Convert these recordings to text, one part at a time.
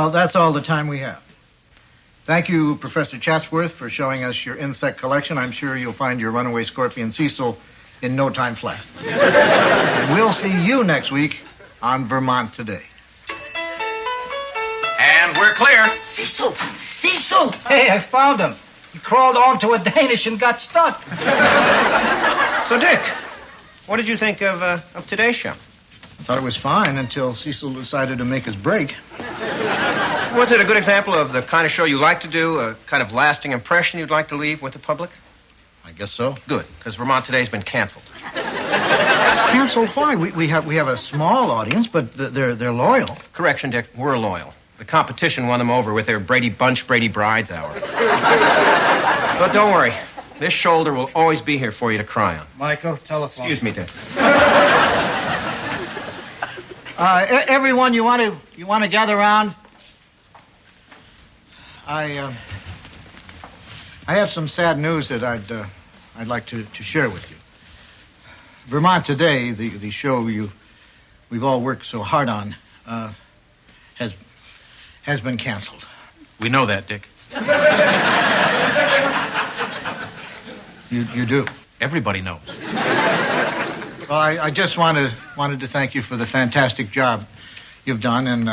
Well, that's all the time we have. Thank you, Professor Chatsworth, for showing us your insect collection. I'm sure you'll find your runaway scorpion, Cecil, in no time flat. And we'll see you next week on Vermont Today. And we're clear. Cecil! Cecil! Hey, I found him. He crawled onto a Danish and got stuck. So, Dick, what did you think of today's show? I thought it was fine until Cecil decided to make his break. Was it a good example of the kind of show you like to do, a kind of lasting impression you'd like to leave with the public? I guess so. Good, because Vermont Today's been canceled. Canceled? Why? We have a small audience, but they're loyal. Correction, Dick, we're loyal. The competition won them over with their Brady Bunch, Brady Brides hour. But don't worry. This shoulder will always be here for you to cry on. Michael, telephone. Excuse me, Dick. Everyone, you want to gather around? I have some sad news that I'd like to share with you. Vermont Today, the show we've all worked so hard on, has been canceled. We know that, Dick. You do? Everybody knows. Well, I just wanted to thank you for the fantastic job you've done and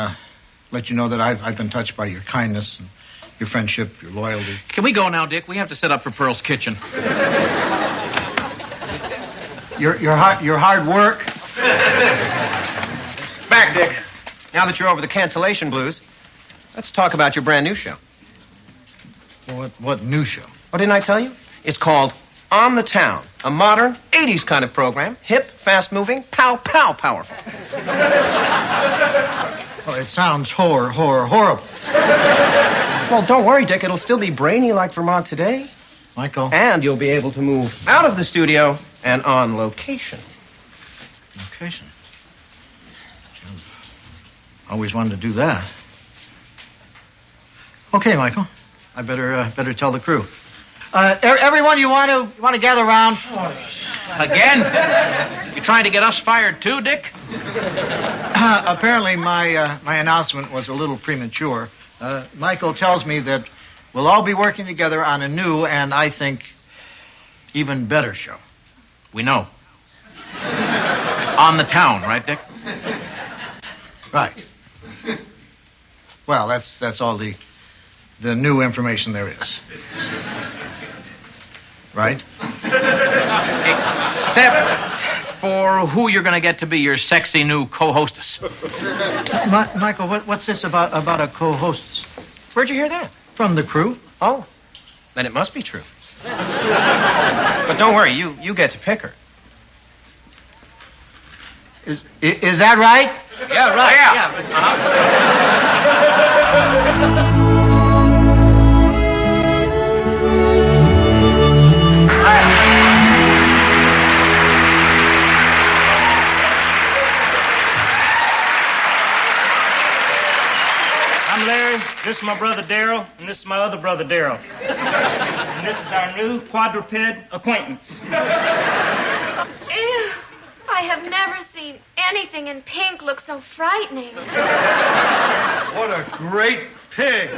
let you know that I've been touched by your kindness and your friendship, your loyalty. Can we go now, Dick? We have to set up for Pearl's Kitchen. Your hard work. Back, Dick. Now that you're over the cancellation blues, let's talk about your brand new show. What new show? What didn't I tell you? It's called On the Town, a modern 80s kind of program. Hip, fast-moving, pow-pow powerful. Well, it sounds horrible. Well, don't worry, Dick. It'll still be brainy like Vermont Today. Michael. And you'll be able to move out of the studio and on location. Location? Always wanted to do that. Okay, Michael. I better tell the crew. Everyone, you want to gather around? Again? You trying to get us fired too, Dick? Apparently, my announcement was a little premature. Michael tells me that we'll all be working together on a new and, I think, even better show. We know. On the Town, right, Dick? Right. Well, that's all the new information there is. Right? Except for who you're going to get to be your sexy new co-hostess. Michael, what's this about a co-hostess? Where'd you hear that? From the crew. Oh, then it must be true. But don't worry, you get to pick her. Is that right? Yeah, right. Yeah. I'm Larry, this is my brother Daryl, and this is my other brother Daryl. And this is our new quadruped acquaintance. Ew, I have never seen anything in pink look so frightening. What a great pig.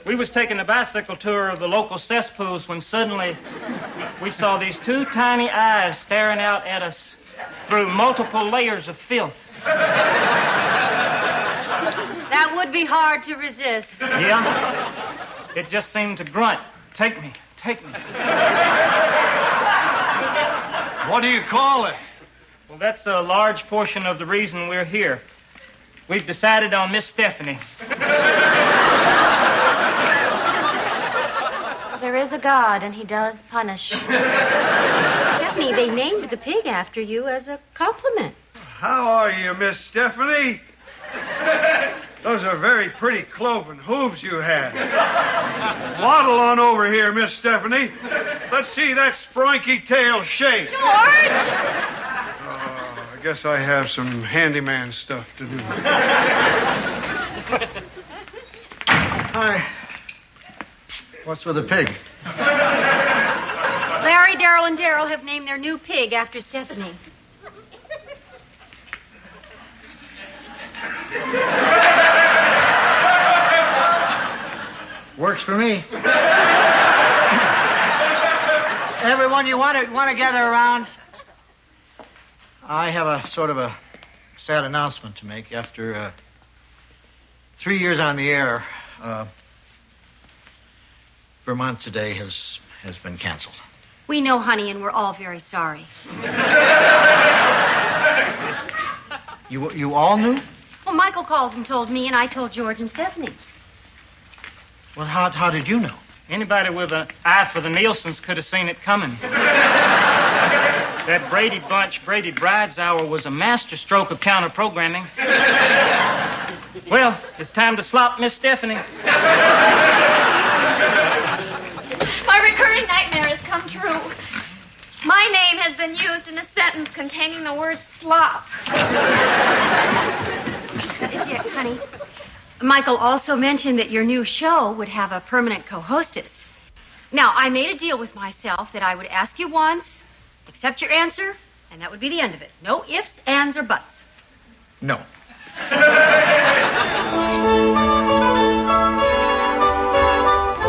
We was taking a bicycle tour of the local cesspools when suddenly we saw these two tiny eyes staring out at us through multiple layers of filth. That would be hard to resist. Yeah? It just seemed to grunt. Take me, take me. What do you call it? Well, that's a large portion of the reason we're here. We've decided on Miss Stephanie. There is a God, and he does punish. Stephanie, they named the pig after you as a compliment. How are you, Miss Stephanie? Those are very pretty cloven hooves you had. Waddle on over here, Miss Stephanie. Let's see that sprinky tail shake. George! I guess I have some handyman stuff to do. Hi. What's with the pig? Larry, Daryl, and Daryl have named their new pig after Stephanie. Works for me. Everyone, you want to gather around? I have a sort of a sad announcement to make. After 3 years on the air, Vermont Today has been canceled. We know, honey, and we're all very sorry. You all knew? Well, Michael called and told me, and I told George and Stephanie. Well, how did you know? Anybody with an eye for the Nielsen's could have seen it coming. That Brady Bunch, Brady Brides Hour was a masterstroke of counter-programming. Well, it's time to slop Miss Stephanie. My recurring nightmare has come true. My name has been used in a sentence containing the word slop. Dick, honey, Michael also mentioned that your new show would have a permanent co-hostess. Now, I made a deal with myself that I would ask you once, accept your answer, and that would be the end of it. No ifs, ands, or buts. No.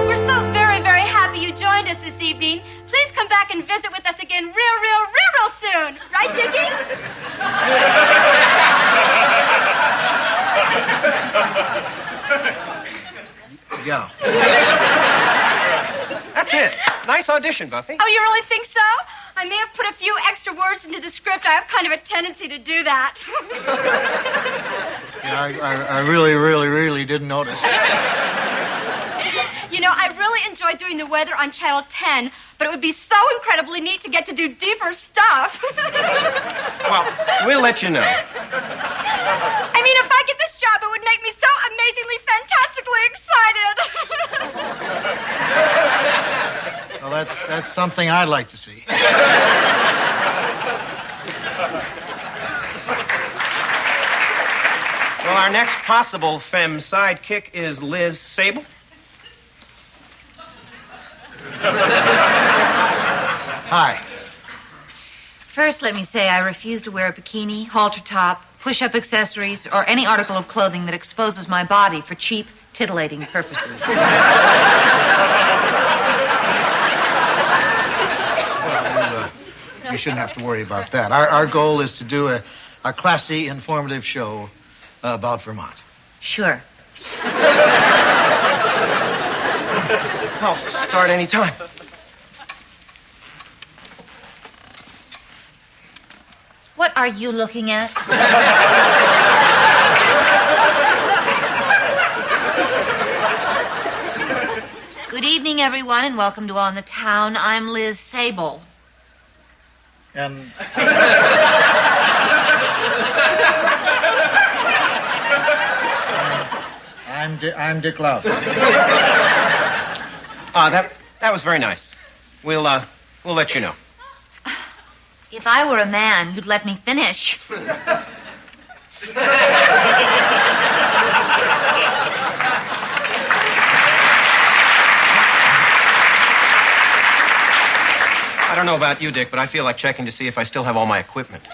We're so very, very happy you joined us this evening. Please come back and visit with us again real soon. Right, Dickie? Yeah. That's it. Nice audition, Buffy. Oh, you really think so? I may have put a few extra words into the script. I have kind of a tendency to do that. Yeah, I really didn't notice. You know, I really enjoyed doing the weather on Channel 10, but it would be so incredibly neat to get to do deeper stuff. Well, we'll let you know. I mean, if I get this job, it would make me so amazingly, fantastically excited. Well, that's something I'd like to see. Well, our next possible femme sidekick is Liz Sable. Hi. First, let me say I refuse to wear a bikini, halter top, push-up accessories, or any article of clothing that exposes my body for cheap, titillating purposes. You shouldn't have to worry about that. Our goal is to do a classy, informative show about Vermont. Sure. I'll start any time. What are you looking at? Good evening, everyone, and welcome to On the Town. I'm Liz Sable. And I'm Dick Loud. That was very nice. We'll let you know. If I were a man, you'd let me finish. I don't know about you, Dick, but I feel like checking to see if I still have all my equipment.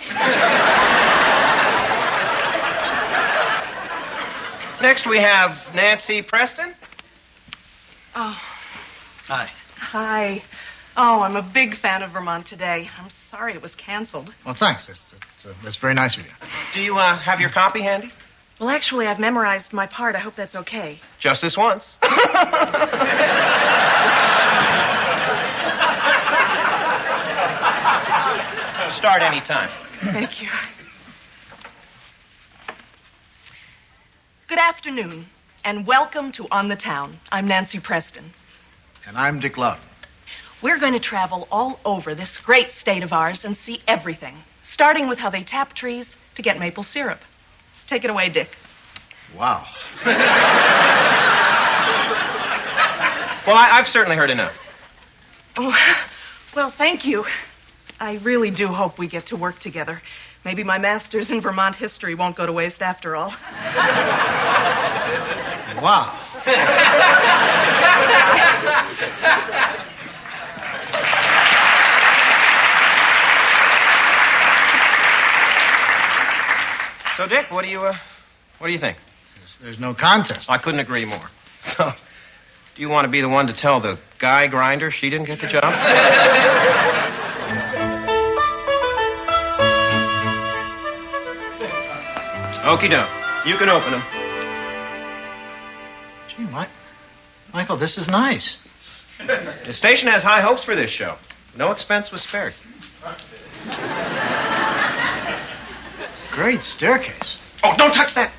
Next, we have Nancy Preston. Oh. Hi. Hi. Oh, I'm a big fan of Vermont Today. I'm sorry it was canceled. Well, thanks. That's very nice of you. Do you have your copy handy? Well, actually, I've memorized my part. I hope that's okay. Just this once. Start any time. Thank you. Good afternoon, and welcome to On the Town. I'm Nancy Preston. And I'm Dick Loud. We're going to travel all over this great state of ours and see everything, starting with how they tap trees to get maple syrup. Take it away, Dick. Wow. Well, I've certainly heard enough. Oh, well, thank you. I really do hope we get to work together. Maybe my master's in Vermont history won't go to waste after all. Wow. So, Dick, what do you What do you think? There's no contest. I couldn't agree more. So, do you want to be the one to tell the guy grinder she didn't get the job? Okie doke. You can open them. Gee, Michael, this is nice. The station has high hopes for this show. No expense was spared. Great staircase. Oh, don't touch that!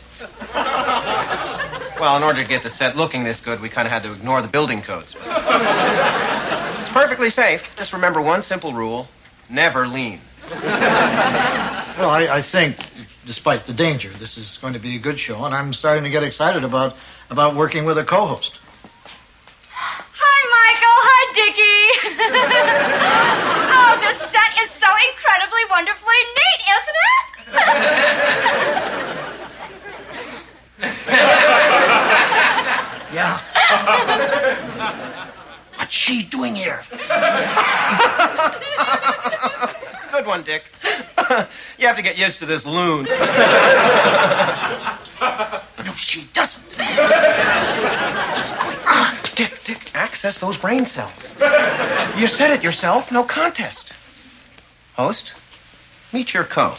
Well, in order to get the set looking this good, we kind of had to ignore the building codes. It's perfectly safe. Just remember one simple rule. Never lean. Well, I think, despite the danger, this is going to be a good show, and I'm starting to get excited about working with a co-host. Hi, Michael. Hi, Dickie. Oh, the set is so incredibly, wonderfully neat, isn't it? Yeah. What's she doing here? Good one, Dick. You have to get used to this loon. No, she doesn't. What's going on? Dick, access those brain cells. You said it yourself, no contest. Host, meet your co.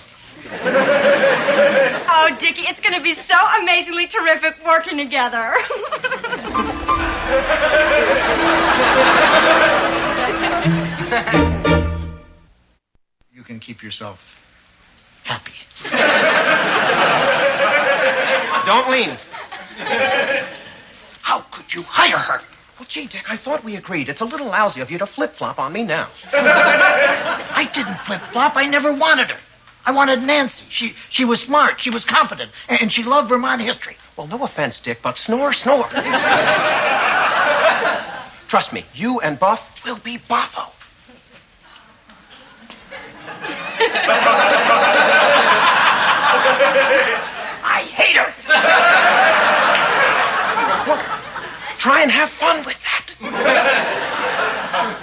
Oh, Dickie, it's going to be so amazingly terrific working together. You can keep yourself happy. Don't lean. How could you hire her? Well, gee, Dick, I thought we agreed. It's a little lousy of you to flip-flop on me now. I didn't flip-flop. I never wanted her. I wanted Nancy. She was smart. She was confident. And she loved Vermont history. Well, no offense, Dick, but snore. Trust me, you and Buff Will be Boffo. I hate her. try and have fun with that.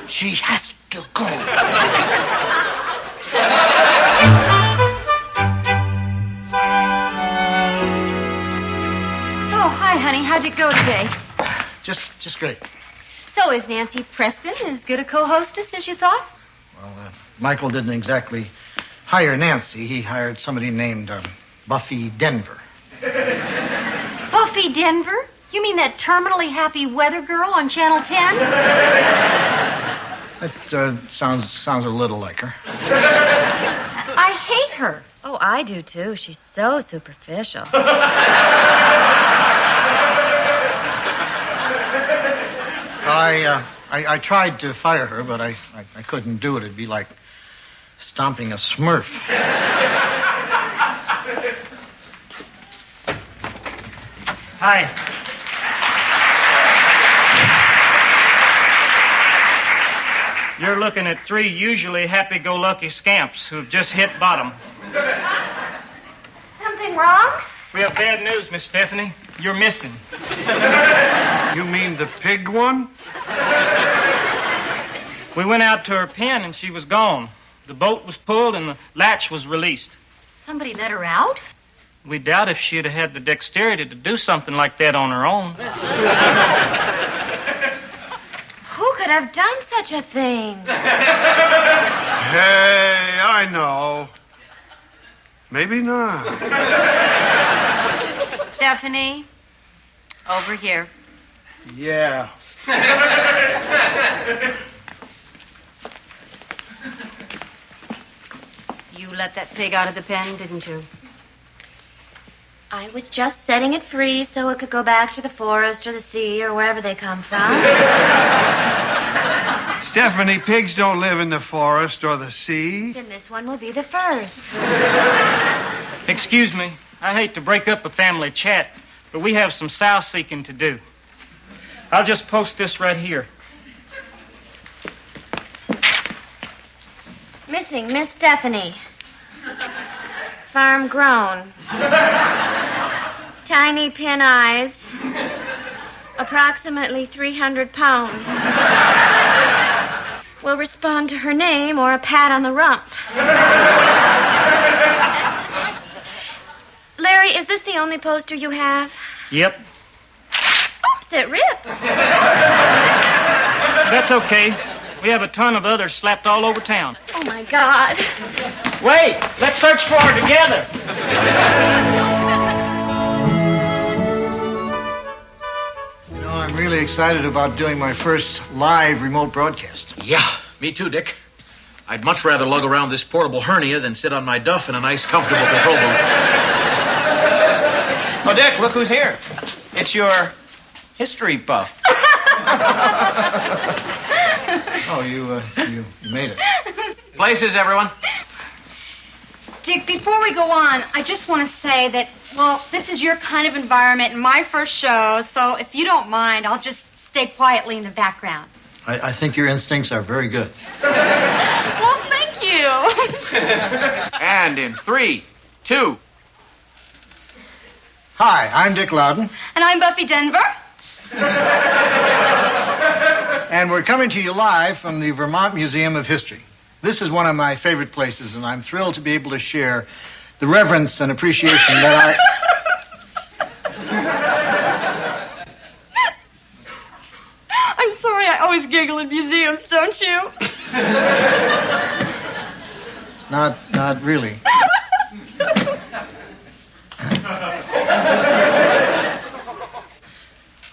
She has to go. Oh, hi, honey. How'd it go today? Just great. So, is Nancy Preston as good a co-hostess as you thought? Well, Michael didn't exactly hire Nancy. He hired somebody named Buffy Denver. Buffy Denver? You mean that terminally happy weather girl on Channel 10? That sounds a little like her. I hate her. Oh, I do too. She's so superficial. I tried to fire her, but I couldn't do it. It'd be like stomping a Smurf. Hi. You're looking at three usually happy-go-lucky scamps who've just hit bottom. Something wrong? We have bad news, Miss Stephanie. You're missing. You mean the pig one? We went out to her pen and she was gone. The boat was pulled and the latch was released. Somebody let her out? We doubt if she'd have had the dexterity to do something like that on her own. Who could have done such a thing? Hey, I know. Maybe not. Stephanie, over here. Yeah. You let that pig out of the pen, didn't you? I was just setting it free so it could go back to the forest or the sea or wherever they come from. Stephanie, pigs don't live in the forest or the sea. Then this one will be the first. Excuse me. I hate to break up a family chat, but we have some sow seeking to do. I'll just post this right here. Missing Miss Stephanie. Farm grown. Tiny pin eyes. Approximately 300 pounds. Will respond to her name or a pat on the rump. Jerry, is this the only poster you have? Yep. Oops, it ripped. That's okay. We have a ton of others slapped all over town. Oh, my God. Wait, let's search for her together. You know, I'm really excited about doing my first live remote broadcast. Yeah, me too, Dick. I'd much rather lug around this portable hernia than sit on my duff in a nice, comfortable control booth. Oh, Dick, look who's here. It's your history buff. Oh, you made it. Places, everyone. Dick, before we go on, I just want to say that, well, this is your kind of environment and my first show, so if you don't mind, I'll just stay quietly in the background. I think your instincts are very good. Well, thank you. And in 3, 2. Hi, I'm Dick Loudon, And I'm Buffy Denver. and we're coming to you live from the Vermont Museum of History. This is one of my favorite places, and I'm thrilled to be able to share the reverence and appreciation that I'm sorry, I always giggle in museums, don't you? Not really.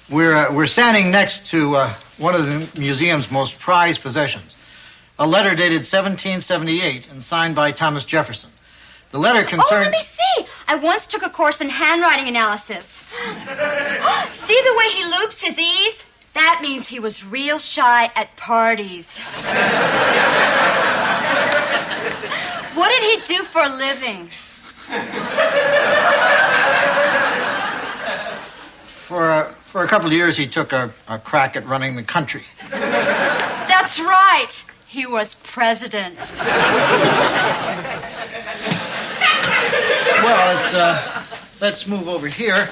We're standing next to one of the museum's most prized possessions, a letter dated 1778 and signed by Thomas Jefferson. The letter Oh, concerned... let me see. I once took a course in handwriting analysis. See the way he loops his E's? That means he was real shy at parties. What did he do for a living? For a couple of years, he took a crack at running the country. That's right. He was president. Well, let's move over here.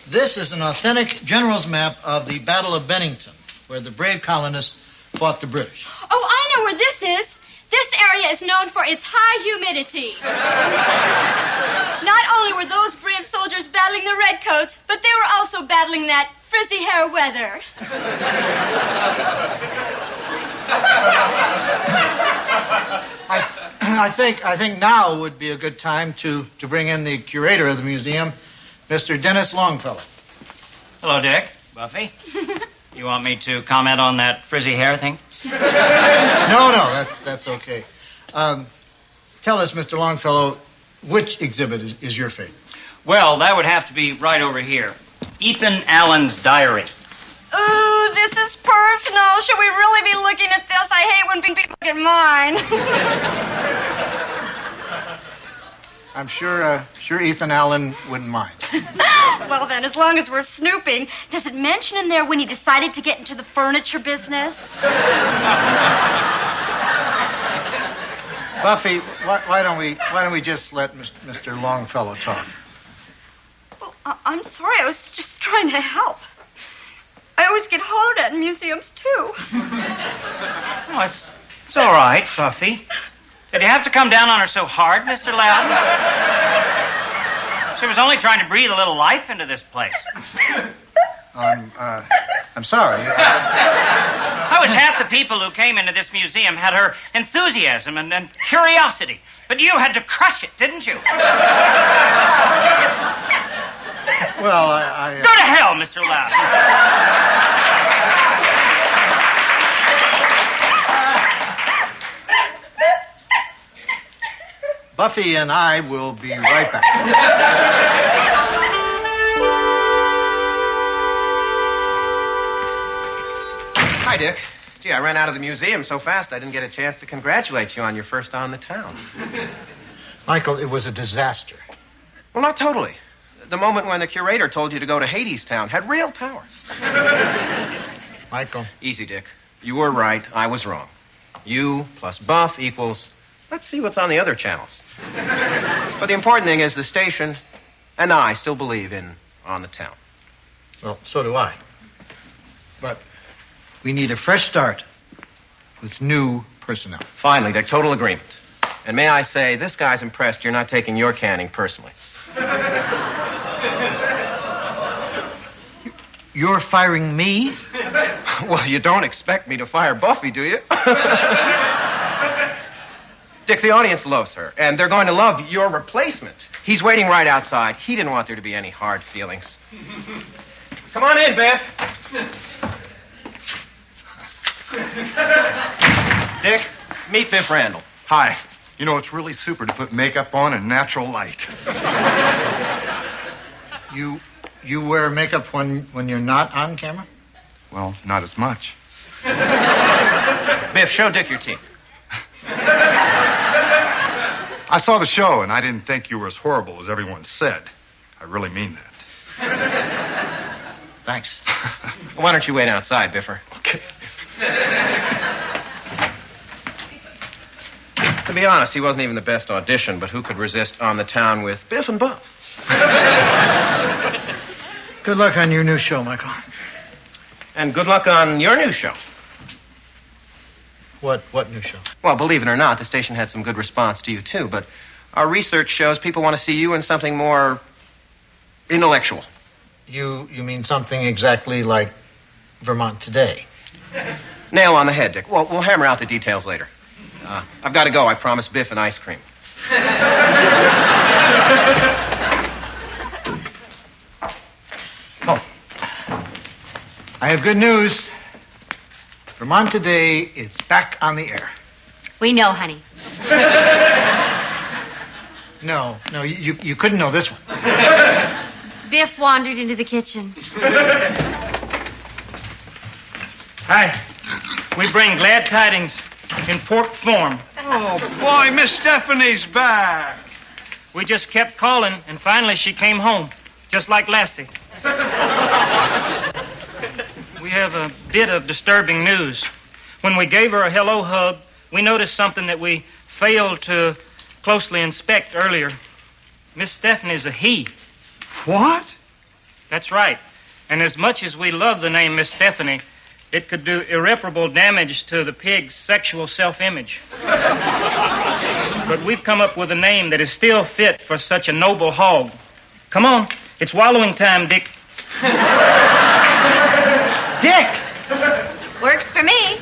This is an authentic general's map of the Battle of Bennington, where the brave colonists fought the British. Oh, I know where this is. This area is known for its high humidity. Not only were those brave soldiers battling the redcoats, but they were also battling that frizzy hair weather. I think now would be a good time to bring in the curator of the museum, Mr. Dennis Longfellow. Hello, Dick. Buffy. You want me to comment on that frizzy hair thing? No, that's okay. Tell us, Mr. Longfellow, which exhibit is your favorite? Well, that would have to be right over here. Ethan Allen's diary. Ooh, this is personal. Should we really be looking at this? I hate when people look at mine. I'm sure Ethan Allen wouldn't mind. Well, then, as long as we're snooping, does it mention in there when he decided to get into the furniture business? Buffy, why don't we just let Mr. Longfellow talk? Well, I'm sorry. I was just trying to help. I always get hollered at in museums, too. Oh, it's all right, Buffy. Did you have to come down on her so hard, Mr. Loudon? She was only trying to breathe a little life into this place. I'm sorry. I wish half the people who came into this museum had her enthusiasm and curiosity. But you had to crush it, didn't you? Well, Go to hell, Mr. Loudon. Buffy and I will be right back. Hi, Dick. Gee, I ran out of the museum so fast I didn't get a chance to congratulate you on your first on the town. Michael, it was a disaster. Well, not totally. The moment when the curator told you to go to Hadestown had real power. Michael. Easy, Dick. You were right. I was wrong. You plus Buff equals... Let's see what's on the other channels. But the important thing is the station and I still believe in On the Town. Well, so do I. But we need a fresh start with new personnel. Finally, Dick, total agreement. And may I say, this guy's impressed you're not taking your canning personally. You're firing me? Well, you don't expect me to fire Buffy, do you? Dick, the audience loves her, and they're going to love your replacement. He's waiting right outside. He didn't want there to be any hard feelings. Come on in, Biff. Dick, meet Biff Randall. Hi. You know, it's really super to put makeup on in natural light. You wear makeup when you're not on camera? Well, not as much. Biff, show Dick your teeth. I saw the show, and I didn't think you were as horrible as everyone said. I really mean that. Thanks. Why don't you wait outside, Biffer? Okay. To be honest, he wasn't even the best audition, but who could resist On the Town with Biff and Buff? Good luck on your new show, Michael. And good luck on your new show. What new show? Well, believe it or not, the station had some good response to you, too, but our research shows people want to see you in something more intellectual. You mean something exactly like Vermont Today? Nail on the head, Dick. Well, we'll hammer out the details later. I've got to go. I promised Biff an ice cream. Oh. I have good news. Vermont Today is back on the air. We know, honey. No, you couldn't know this one. Biff wandered into the kitchen. Hi. We bring glad tidings in pork form. Oh, boy, Miss Stephanie's back. We just kept calling, and finally she came home, just like Lassie. We have a bit of disturbing news. When we gave her a hello hug, we noticed something that we failed to closely inspect earlier. Miss Stephanie's a he. What? That's right. And as much as we love the name Miss Stephanie, it could do irreparable damage to the pig's sexual self-image. But we've come up with a name that is still fit for such a noble hog. Come on, it's wallowing time, Dick. Dick! Works for me.